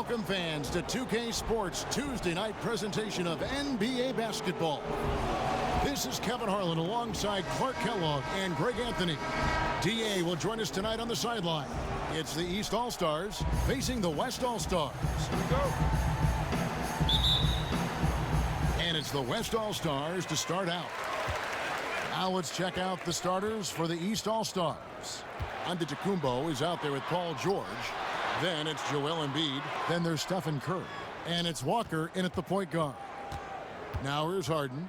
Welcome fans to 2K Sports Tuesday night presentation of NBA basketball. This is Kevin Harlan alongside Clark Kellogg and Greg Anthony. DA will join us tonight on the sideline. It's the East All-Stars facing the West All-Stars. Here we go. And it's the West All-Stars to start out. Now let's check out the starters for the East All-Stars. Antetokounmpo is out there with Paul George. Then it's Joel Embiid. Then there's Stephen Curry. And it's Walker in at the point guard. Now here's Harden.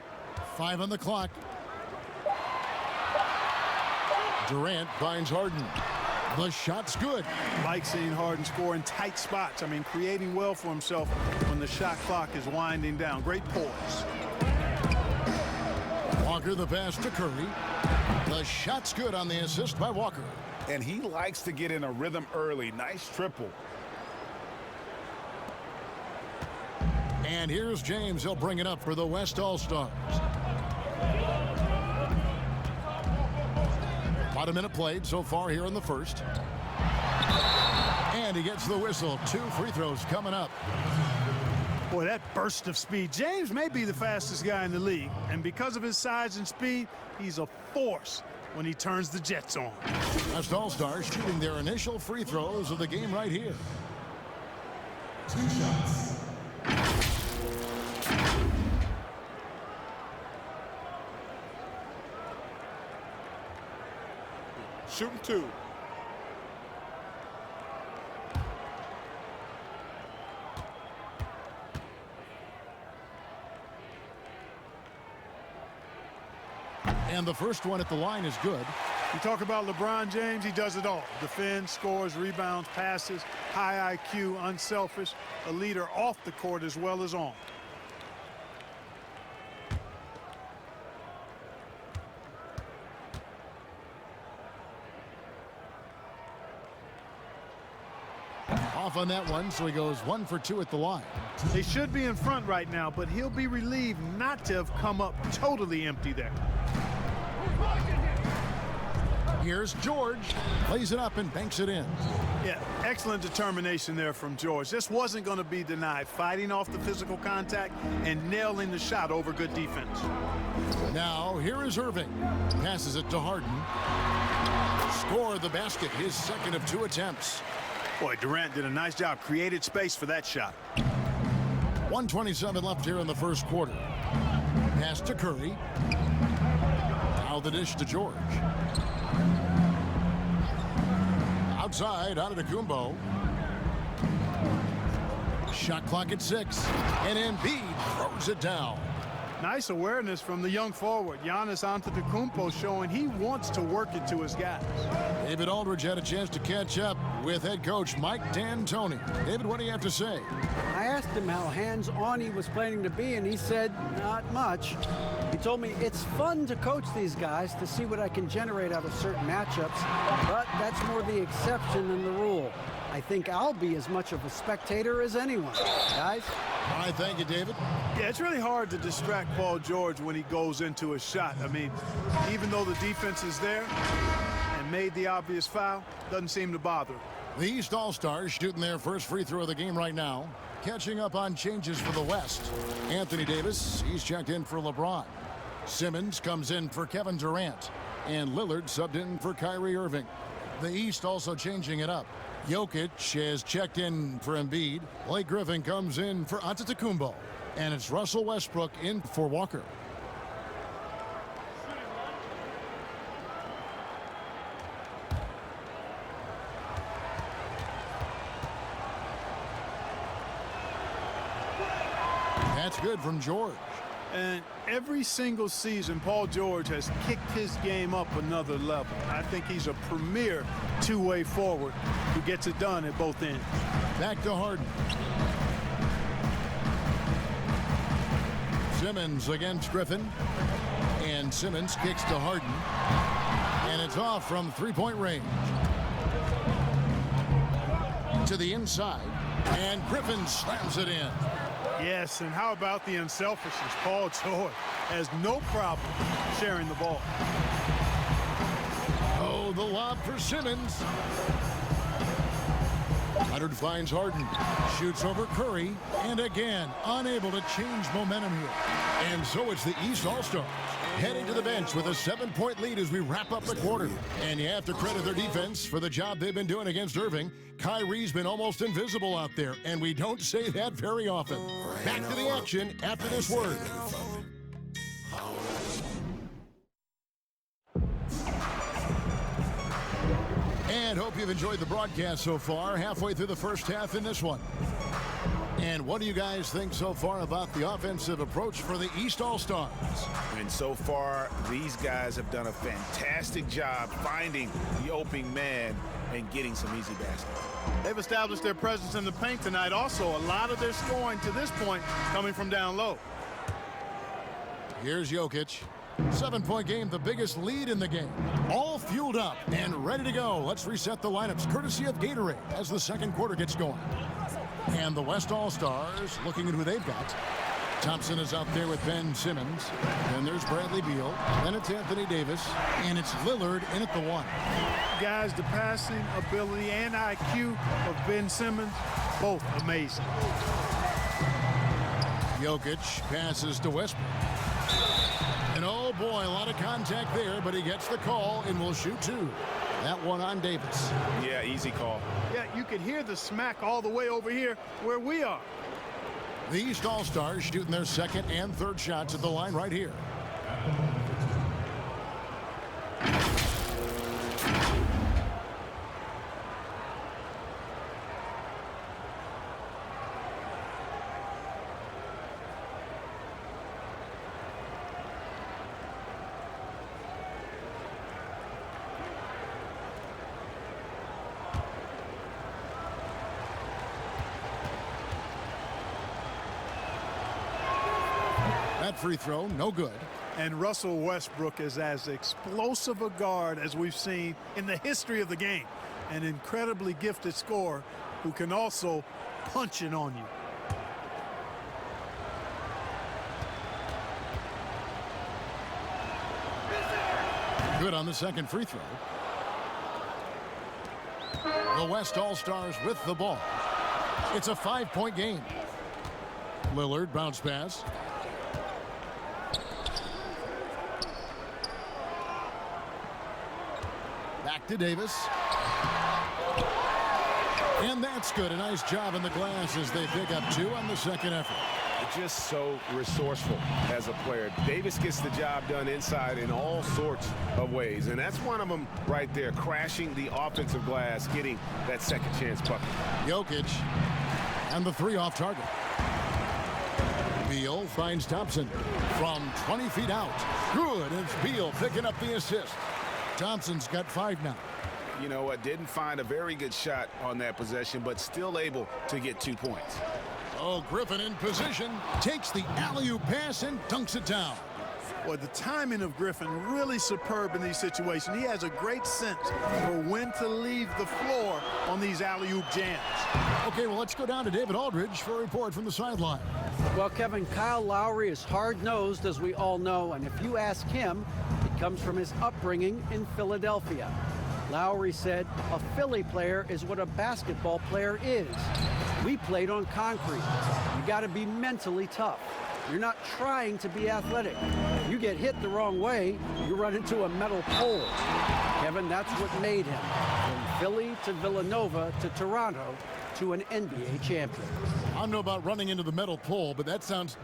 5 on the clock. Durant finds Harden. The shot's good. Like seeing Harden score in tight spots. I mean, creating well for himself when the shot clock is winding down. Great poise. Walker the pass to Curry. The shot's good on the assist by Walker. And he likes to get in a rhythm early. Nice triple. And here's James. He'll bring it up for the West All-Stars. About a minute played so far here in the first. And he gets the whistle. 2 free throws coming up. Boy, that burst of speed. James may be the fastest guy in the league. And because of his size and speed, he's a force when he turns the Jets on. West All-Stars shooting their initial free throws of the game right here. 2 shots. Shooting 2. And the first one at the line is good. You talk about LeBron James, he does it all. Defends, scores, rebounds, passes, high IQ, unselfish, a leader off the court as well as on. Off on that one, so he goes 1 for 2 at the line. They should be in front right now, but he'll be relieved not to have come up totally empty there. Here's George. Plays it up and banks it in. Yeah, excellent determination there from George. This wasn't going to be denied. Fighting off the physical contact and nailing the shot over good defense. Now, here is Irving. Passes it to Harden. Score the basket, his second of 2 attempts. Boy, Durant did a nice job. Created space for that shot. 1:27 left here in the first quarter. Pass to Curry. Now the dish to George. Outside, Antetokounmpo. Shot clock at 6. And Embiid throws it down. Nice awareness from the young forward. Giannis Antetokounmpo showing he wants to work it to his guys. David Aldridge had a chance to catch up with head coach Mike D'Antoni. David, what do you have to say? I asked him how hands-on he was planning to be, and he said not much. He told me it's fun to coach these guys to see what I can generate out of certain matchups, but that's more the exception than the rule. I think I'll be as much of a spectator as anyone. Guys? All right, thank you, David. Yeah, it's really hard to distract Paul George when he goes into a shot. I mean, even though the defense is there and made the obvious foul, doesn't seem to bother. The East All-Stars shooting their first free throw of the game right now. Catching up on changes for the West. Anthony Davis, he's checked in for LeBron. Simmons comes in for Kevin Durant. And Lillard subbed in for Kyrie Irving. The East also changing it up. Jokic has checked in for Embiid. Blake Griffin comes in for Antetokounmpo. And it's Russell Westbrook in for Walker. That's good from George. And every single season, Paul George has kicked his game up another level. I think he's a premier two-way forward who gets it done at both ends. Back to Harden. Simmons against Griffin. And Simmons kicks to Harden. And it's off from three-point range. To the inside. And Griffin slams it in. Yes, and how about the unselfishness? Paul George has no problem sharing the ball. Oh, the lob for Simmons. Leonard finds Harden, shoots over Curry, and again, unable to change momentum here. And so it's the East All-Stars heading to the bench with a 7-point lead as we wrap up the quarter. And you have to credit their defense for the job they've been doing against Irving. Kyrie's been almost invisible out there, and we don't say that very often. Back to the action after this word. And hope you've enjoyed the broadcast so far, halfway through the first half in this one. And what do you guys think so far about the offensive approach for the East All-Stars? And so far, these guys have done a fantastic job finding the opening man and getting some easy baskets. They've established their presence in the paint tonight. Also, a lot of their scoring to this point coming from down low. Here's Jokic. 7-point game, the biggest lead in the game. All fueled up and ready to go. Let's reset the lineups courtesy of Gatorade as the second quarter gets going. And the West All-Stars looking at who they've got. Thompson is out there with Ben Simmons. Then there's Bradley Beal. Then it's Anthony Davis. And it's Lillard in at the 1. Guys, the passing ability and IQ of Ben Simmons, both amazing. Jokic passes to Westbrook. And oh boy, a lot of contact there, but he gets the call and will shoot 2. That one on Davis. Yeah, easy call. Yeah, you can hear the smack all the way over here where we are. The East All-Stars shooting their second and third shots at the line right here. That free throw, no good. And Russell Westbrook is as explosive a guard as we've seen in the history of the game. An incredibly gifted scorer who can also punch it on you. Good on the second free throw. The West All-Stars with the ball. It's a 5-point game. Lillard bounce pass. Back to Davis. And that's good. A nice job in the glass as they pick up 2 on the second effort. Just so resourceful as a player. Davis gets the job done inside in all sorts of ways, and that's one of them right there, crashing the offensive glass, getting that second chance bucket. Jokic and the 3 off target. Beal finds Thompson from 20 feet out. Good, and it's Beal picking up the assist. Thompson's got 5 now. You know what, didn't find a very good shot on that possession, but still able to get 2 points. Oh, Griffin in position, takes the alley-oop pass and dunks it down. Well, the timing of Griffin really superb in these situations. He has a great sense for when to leave the floor on these alley-oop jams. Okay, well, let's go down to David Aldridge for a report from the sideline. Well, Kevin, Kyle Lowry is hard-nosed, as we all know, and if you ask him, it comes from his upbringing in Philadelphia. Lowry said, a Philly player is what a basketball player is. We played on concrete. You got to be mentally tough. You're not trying to be athletic. You get hit the wrong way, you run into a metal pole. Kevin, that's what made him. From Philly to Villanova to Toronto to an NBA champion. I don't know about running into the metal pole, but that sounds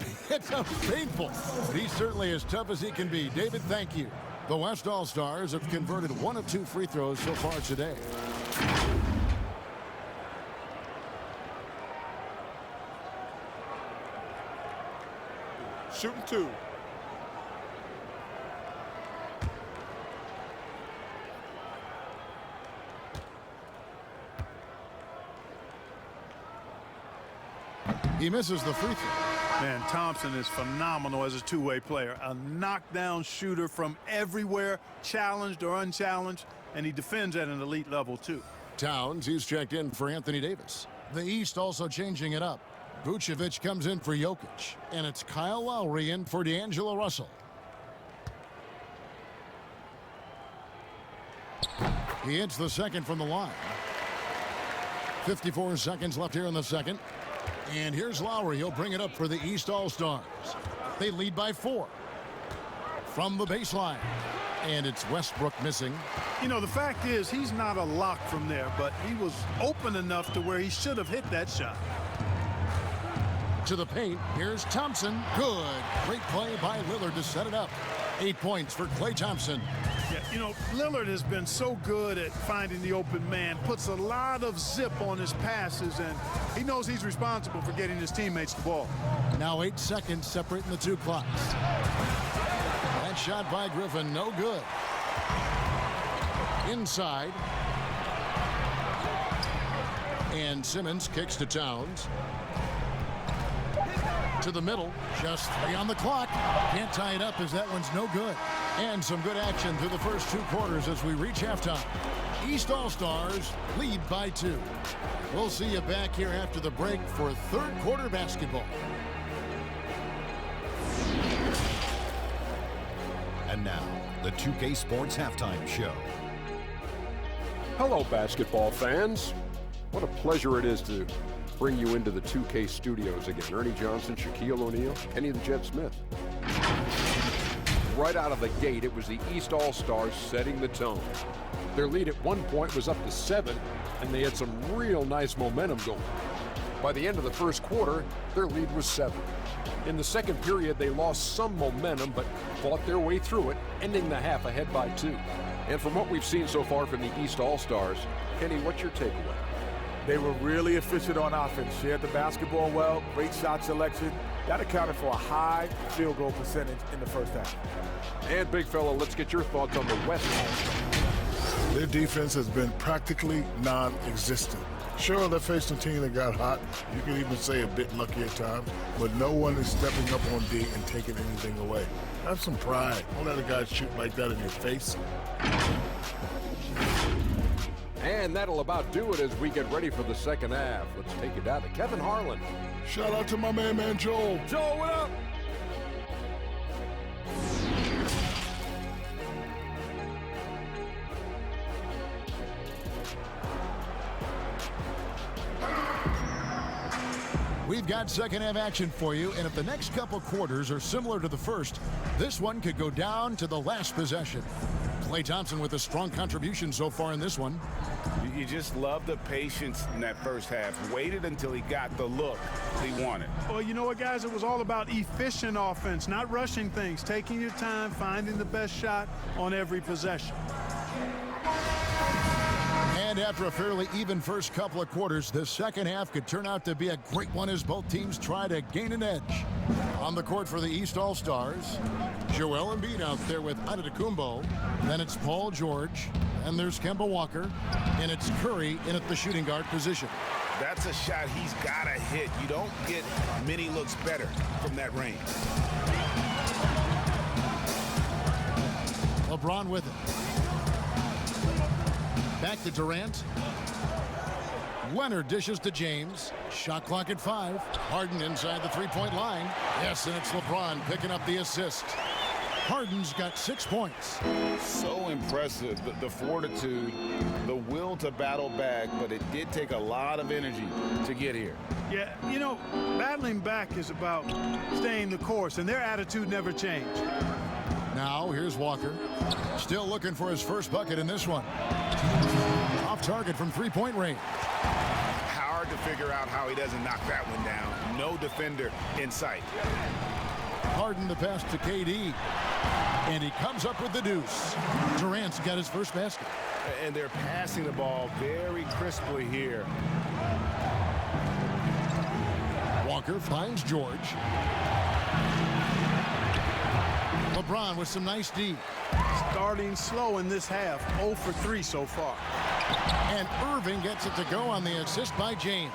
painful. But he's certainly as tough as he can be. David, thank you. The West All-Stars have converted 1 of 2 free throws so far today. Shooting 2. He misses the free throw. Man, Thompson is phenomenal as a two-way player. A knockdown shooter from everywhere, challenged or unchallenged, and he defends at an elite level, too. Towns, he's checked in for Anthony Davis. The East also changing it up. Vucevic comes in for Jokic, and it's Kyle Lowry in for D'Angelo Russell. He hits the second from the line. 54 seconds left here in the second. And here's Lowry. He'll bring it up for the East All-Stars. They lead by 4. From the baseline. And it's Westbrook missing. You know, the fact is he's not a lock from there, but he was open enough to where he should have hit that shot. To the paint. Here's Thompson. Good. Great play by Lillard to set it up. 8 points for Klay Thompson. Yeah, you know, Lillard has been so good at finding the open man, puts a lot of zip on his passes, and he knows he's responsible for getting his teammates the ball. Now 8 seconds separating the two clocks. That shot by Griffin, no good. Inside. And Simmons kicks to Towns. To the middle, just 3 on the clock. Can't tie it up as that one's no good. And some good action through the first 2 quarters as we reach halftime. East All-Stars lead by 2. We'll see you back here after the break for third quarter basketball. And now, the 2K Sports Halftime Show. Hello, basketball fans. What a pleasure it is to bring you into the 2K studios again. Ernie Johnson, Shaquille O'Neal, Kenny the Jet Smith. Right out of the gate, it was the East All-Stars setting the tone. Their lead at one point was up to 7, and they had some real nice momentum going. By the end of the first quarter, their lead was 7. In the second period, they lost some momentum, but fought their way through it, ending the half ahead by 2. And from what we've seen so far from the East All-Stars, Kenny, what's your takeaway? They were really efficient on offense, shared the basketball well, great shot selection. That accounted for a high field goal percentage in the first half. And big fella, let's get your thoughts on the West All-Stars. Their defense has been practically non-existent. Sure, they faced a team that got hot. You could even say a bit lucky at times, but no one is stepping up on D and taking anything away. Have some pride. Don't let a guy shoot like that in your face. And that'll about do it as we get ready for the second half. Let's take it down to Kevin Harlan. Shout out to my man Joel. Joel, what up? We've got second half action for you, and if the next couple quarters are similar to the first, this one could go down to the last possession. Klay Thompson with a strong contribution so far in this one. You just love the patience in that first half. Waited until he got the look he wanted. Well, you know what, guys? It was all about efficient offense, not rushing things, taking your time, finding the best shot on every possession. And after a fairly even first couple of quarters, the second half could turn out to be a great one as both teams try to gain an edge. On the court for the East All-Stars, Joel Embiid out there with Antetokounmpo. Then it's Paul George. And there's Kemba Walker. And it's Curry in at the shooting guard position. That's a shot he's got to hit. You don't get many looks better from that range. LeBron with it. Back to Durant. Leonard dishes to James. Shot clock at 5. Harden inside the three-point line. Yes, and it's LeBron picking up the assist. Harden's got 6 points. So impressive, the fortitude, the will to battle back, but it did take a lot of energy to get here. Yeah, you know, battling back is about staying the course, and their attitude never changed. Now, here's Walker. Still looking for his first bucket in this one. Off target from three-point range. Hard to figure out how he doesn't knock that one down. No defender in sight. Harden the pass to KD. And he comes up with the deuce. Durant's got his first basket. And they're passing the ball very crisply here. Walker finds George. LeBron with some nice D. Starting slow in this half, 0 for 3 so far. And Irving gets it to go on the assist by James.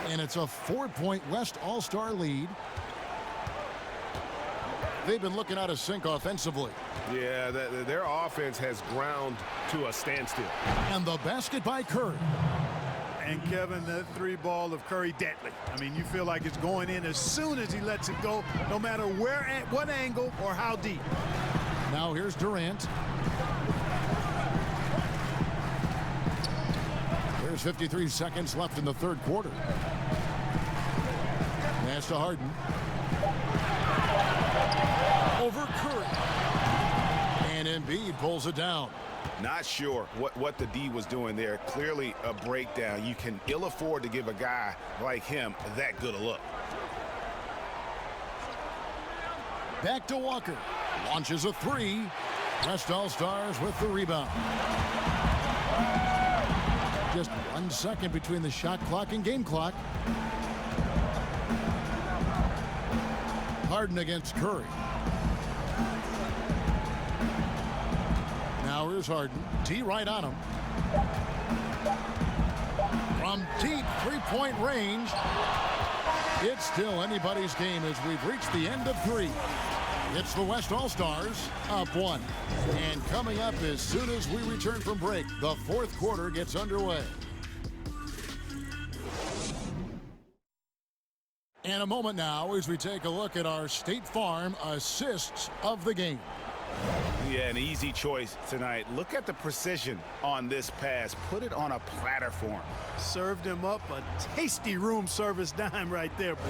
And it's a 4-point West All-Star lead. They've been looking out of sync offensively. Yeah, their offense has ground to a standstill. And the basket by Curry. And Kevin, that 3-ball of Curry, deadly. I mean, you feel like it's going in as soon as he lets it go, no matter where, at what angle, or how deep. Now here's Durant. There's There's 53 seconds left in the third quarter. Pass to Harden. Over Curry. And Embiid pulls it down. Not sure what the D was doing there. Clearly a breakdown. You can ill afford to give a guy like him that good a look. Back to Walker. Launches a three. West All-Stars with the rebound. Just 1 second between the shot clock and game clock. Harden against Curry. Now here's Harden. D right on him. From deep three-point range. It's still anybody's game as we've reached the end of three. It's the West All-Stars up one. And coming up as soon as we return from break, the fourth quarter gets underway. In a moment now as we take a look at our State Farm assists of the game. Yeah, an easy choice tonight. Look at the precision on this pass. Put it on a platter for him. Served him up a tasty room service dime right there, boy.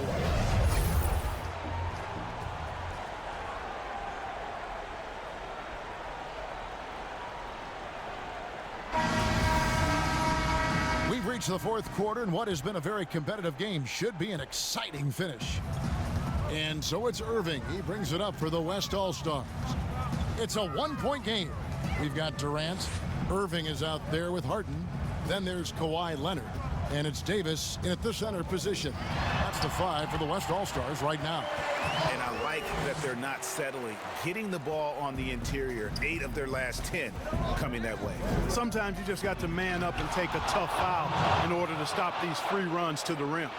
We've reached the fourth quarter, and what has been a very competitive game should be an exciting finish. And so it's Irving. He brings it up for the West All-Stars. It's a one-point game. We've got Durant. Irving is out there with Harden. Then there's Kawhi Leonard. And it's Davis in at the center position. That's the five for the West All-Stars right now. And I like that they're not settling. Getting the ball on the interior, 8 of their last 10 coming that way. Sometimes you just got to man up and take a tough foul in order to stop these free runs to the rim.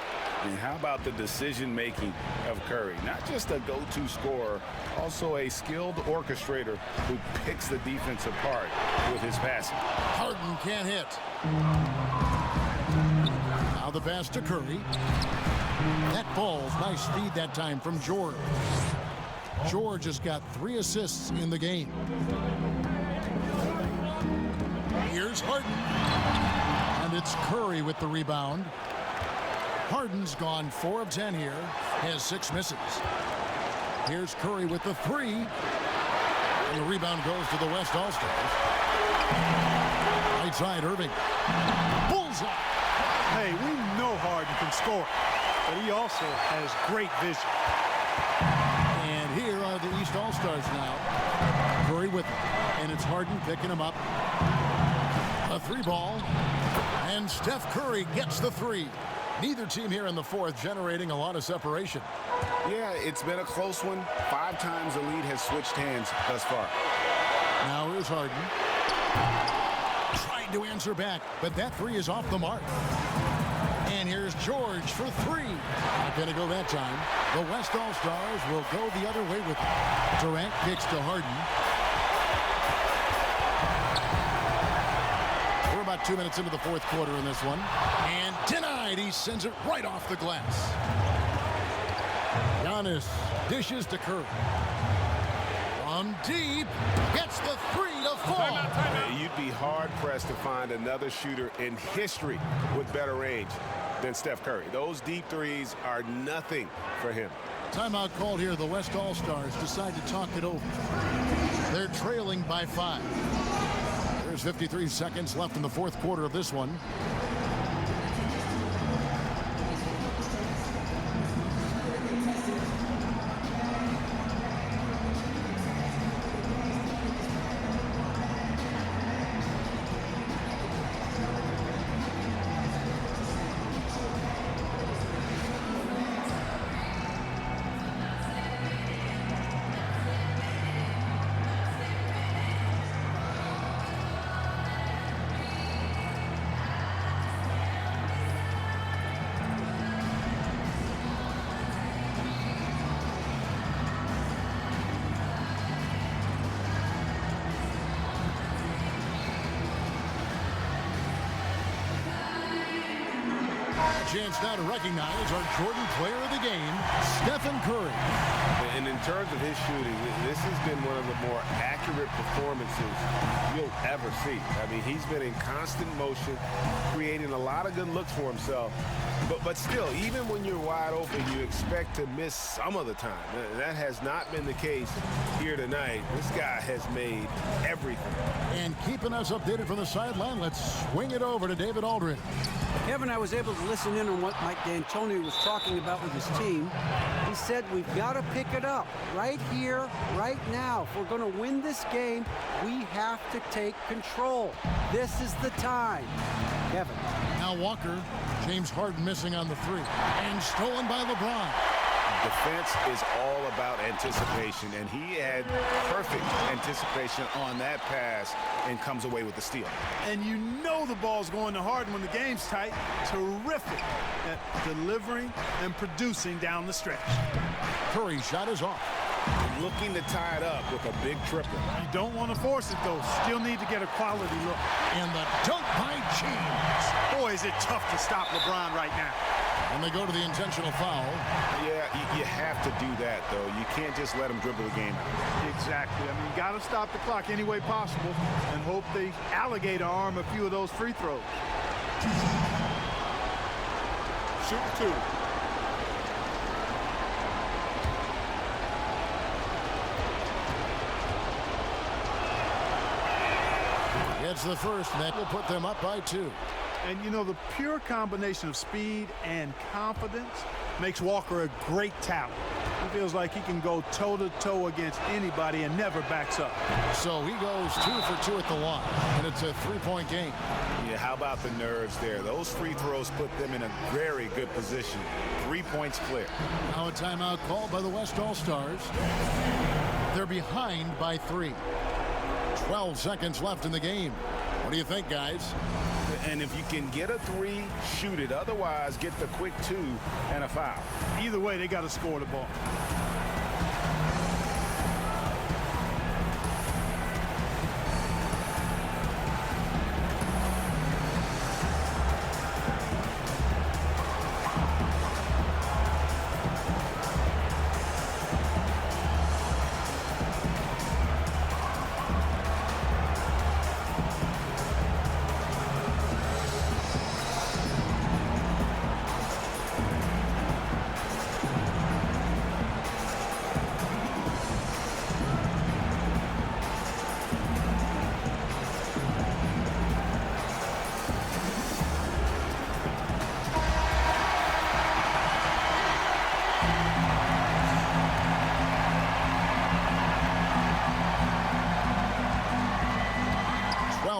And how about the decision-making of Curry? Not just a go-to scorer, also a skilled orchestrator who picks the defense apart with his passing. Harden can't hit. Now the pass to Curry. That ball's nice feed that time from George. George has got 3 assists in the game. Here's Harden. And it's Curry with the rebound. Harden's gone 4 of 10 here, has 6 misses. Here's Curry with the 3. And the rebound goes to the West All-Stars. Right side, Irving. Bullseye. Hey, we know Harden can score, but he also has great vision. And here are the East All-Stars now. Curry with him. And it's Harden picking him up. A 3 ball. And Steph Curry gets the 3. Neither team here in the fourth generating a lot of separation. Yeah, it's been a close one. 5 times the lead has switched hands thus far. Now here's Harden. Trying to answer back, but that 3 is off the mark. And here's George for 3. Not going to go that time. The West All-Stars will go the other way with it. Durant kicks to Harden. We're about 2 minutes into the fourth quarter in this one. And denied. He sends it right off the glass. Giannis dishes to Curry. From deep, gets the 3 to fall. You'd be hard-pressed to find another shooter in history with better range than Steph Curry. Those deep threes are nothing for him. Timeout called here. The West All-Stars decide to talk it over. They're trailing by 5. There's 53 seconds left in the fourth quarter of this one. A chance now to recognize our Jordan Player of the Game, Stephen Curry. And in terms of his shooting, this has been one of the more accurate performances you'll ever see. I mean, he's been in constant motion, creating a lot of good looks for himself. But still, even when you're wide open, you expect to miss some of the time. That has not been the case here tonight. This guy has made everything. And keeping us updated from the sideline, let's swing it over to David Aldridge. Kevin, I was able to listen in on what Mike D'Antoni was talking about with his team. He said we've got to pick it up right here, right now. If we're going to win this game, we have to take control. This is the time. Kevin. Now Walker, James Harden missing on the three, and stolen by LeBron. Defense is all about anticipation, and he had perfect anticipation on that pass and comes away with the steal. And you know the ball's going to Harden when the game's tight. Terrific at delivering and producing down the stretch. Curry's shot is off. Looking to tie it up with a big triple. You don't want to force it, though. Still need to get a quality look. And the dunk by James. Boy, is it tough to stop LeBron right now. And they go to the intentional foul. Yeah, you have to do that, though. You can't just let him dribble the game out. Exactly. I mean, you got to stop the clock any way possible and hope the alligator arm a few of those free throws. Shoot two. It's the first, and that will put them up by 2. And, you know, the pure combination of speed and confidence makes Walker a great talent. He feels like he can go toe-to-toe against anybody and never backs up. So he goes 2 for 2 at the line, and it's a 3-point game. Yeah, how about the nerves there? Those free throws put them in a very good position. 3 points clear. Now a timeout called by the West All-Stars. They're behind by 3. 12 seconds left in the game. What do you think, guys? And if you can get a 3, shoot it. Otherwise, get the quick 2 and a foul. Either way, they got to score the ball.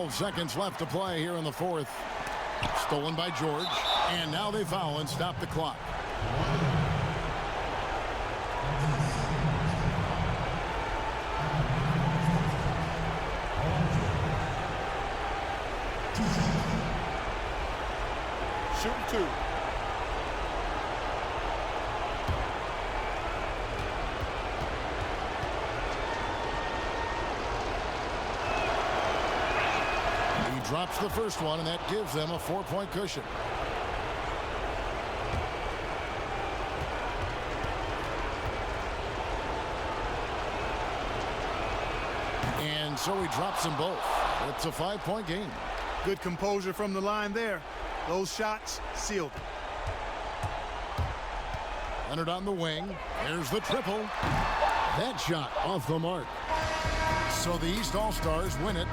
Seconds left to play here in the fourth. Stolen by George, and now they foul and stop the clock. Shoot two. Drops the first one, and that gives them a 4-point cushion. And so he drops them both. It's a 5-point game. Good composure from the line there. Those shots sealed. Leonard on the wing. There's the triple. That shot off the mark. So the East All-Stars win it.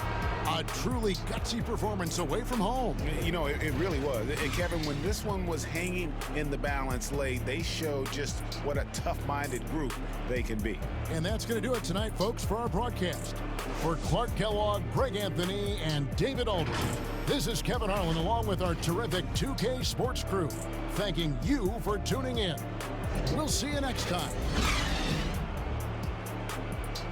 A truly gutsy performance away from home. You know, it really was. And Kevin, when this one was hanging in the balance late, they showed just what a tough-minded group they can be. And that's going to do it tonight, folks, for our broadcast. For Clark Kellogg, Greg Anthony, and David Aldridge, this is Kevin Harlan along with our terrific 2K Sports crew, thanking you for tuning in. We'll see you next time.